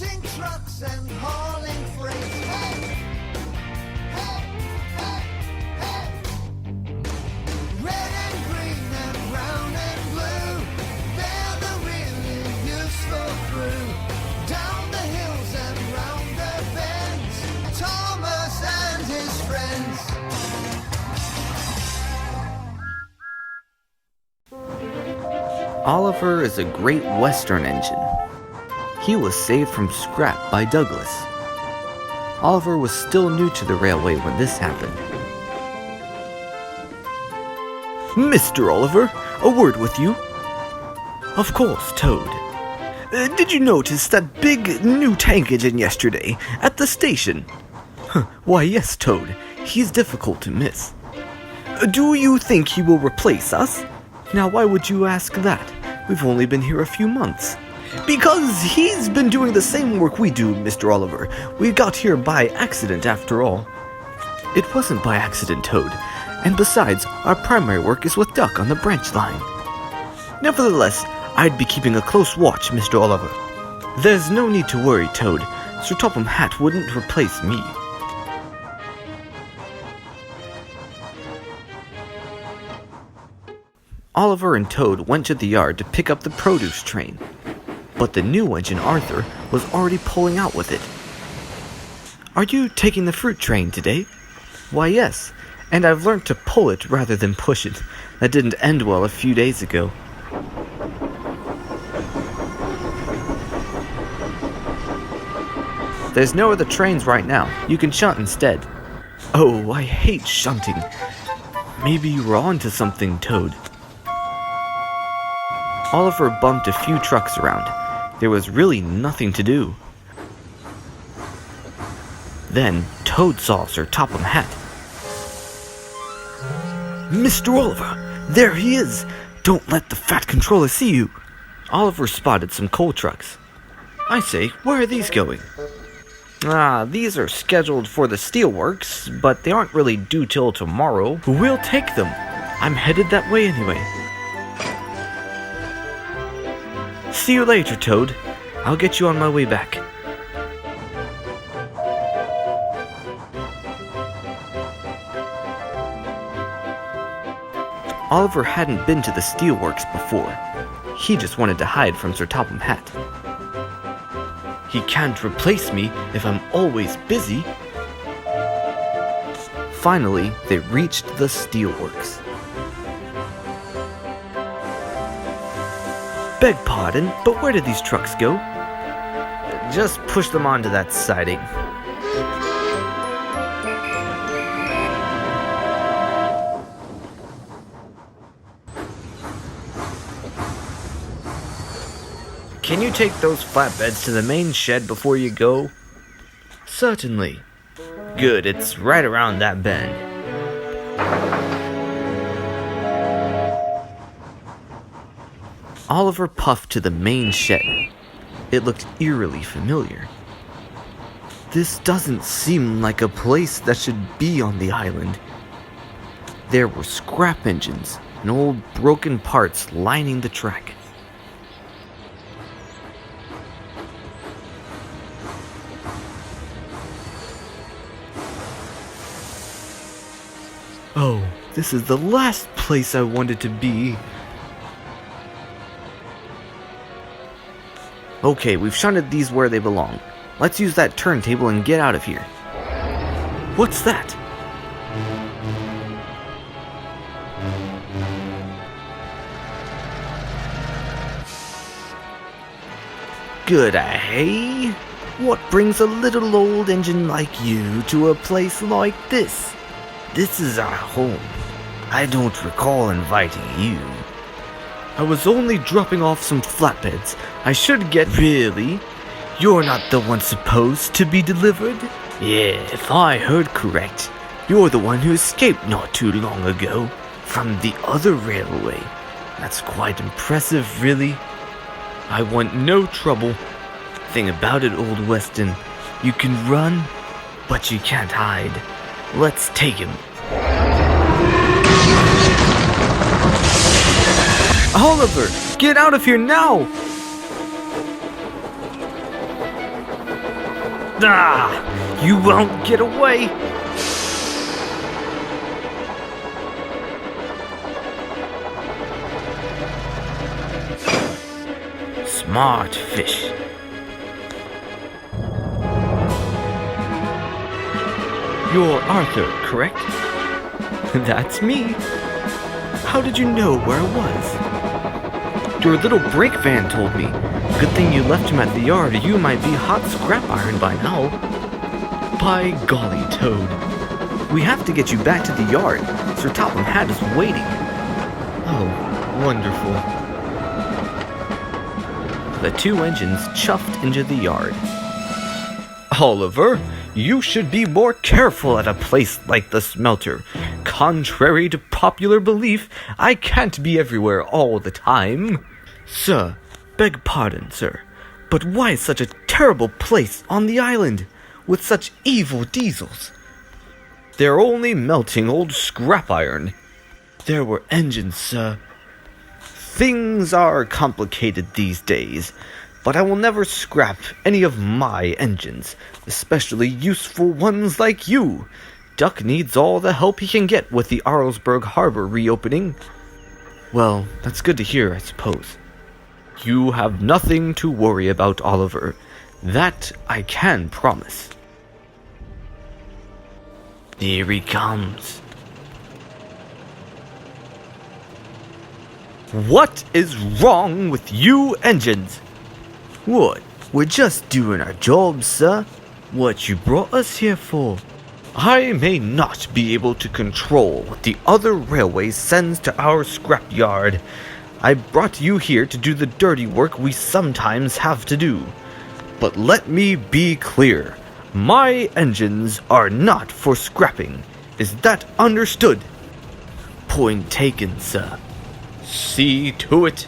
Racing trucks and hauling freight. Hey! Hey! Hey! Hey! Red and green and brown and blue, they're the really useful crew. Down the hills and round the bends, Thomas and his friends. Oliver is a Great Western engine. He was saved from scrap by Douglas. Oliver was still new to the railway when this happened. Mr. Oliver, a word with you. Of course, Toad. Did you notice that big new tank engine yesterday at the station? Why, yes, Toad. He's difficult to miss. Do you think he will replace us? Now, why would you ask that? We've only been here a few months. Because he's been doing the same work we do, Mr. Oliver. We got here by accident, after all. It wasn't by accident, Toad. And besides, our primary work is with Duck on the branch line. Nevertheless, I'd be keeping a close watch, Mr. Oliver. There's no need to worry, Toad. Sir Topham Hatt wouldn't replace me. Oliver and Toad went to the yard to pick up the produce train, but the new engine, Arthur, was already pulling out with it. Are you taking the fruit train today? Why, yes, and I've learned to pull it rather than push it. That didn't end well a few days ago. There's no other trains right now. You can shunt instead. Oh, I hate shunting. Maybe you were on to something, Toad. Oliver bumped a few trucks around. There was really nothing to do. Then Toad saw Sir Topham Hatt. Mr. Oliver, there he is. Don't let the fat controller see you. Oliver spotted some coal trucks. I say, where are these going? These are scheduled for the steelworks, but they aren't really due till tomorrow. We'll take them. I'm headed that way anyway. See you later, Toad. I'll get you on my way back. Oliver hadn't been to the steelworks before. He just wanted to hide from Sir Topham Hatt. He can't replace me if I'm always busy. Finally, they reached the steelworks. Beg pardon, but where did these trucks go? Just push them onto that siding. Can you take those flatbeds to the main shed before you go? Certainly. Good, it's right around that bend. Oliver puffed to the main shed. It looked eerily familiar. This doesn't seem like a place that should be on the island. There were scrap engines and old broken parts lining the track. Oh, this is the last place I wanted to be. Okay, we've shunted these where they belong. Let's use that turntable and get out of here. What's that? Good, hey? What brings a little old engine like you to a place like this? This is our home. I don't recall inviting you. I was only dropping off some flatbeds. I should get... Really? You're not the one supposed to be delivered? Yeah, if I heard correct, you're the one who escaped not too long ago from the other railway. That's quite impressive, really. I want no trouble. Thing about it, Old Weston, you can run, but you can't hide. Let's take him. Oliver, get out of here now! Ah! You won't get away! Smart fish. You're Arthur, correct? That's me. How did you know where I was? Your little brake van told me. Good thing you left him at the yard, or you might be hot scrap iron by now. By golly, Toad. We have to get you back to the yard. Sir Topham Hatt is waiting. Oh, wonderful. The two engines chuffed into the yard. Oliver, you should be more careful at a place like the smelter. Contrary to popular belief, I can't be everywhere all the time. Sir, beg pardon, sir, but why such a terrible place on the island, with such evil diesels? They're only melting old scrap iron. There were engines, sir. Things are complicated these days, but I will never scrap any of my engines, especially useful ones like you. Duck needs all the help he can get with the Arlesburg Harbor reopening. Well, that's good to hear, I suppose. You have nothing to worry about, Oliver. That I can promise. Here he comes. What is wrong with you engines? What? We're just doing our job, sir. What you brought us here for? I may not be able to control what the other railway sends to our scrapyard. I brought you here to do the dirty work we sometimes have to do. But let me be clear. My engines are not for scrapping. Is that understood? Point taken, sir. See to it.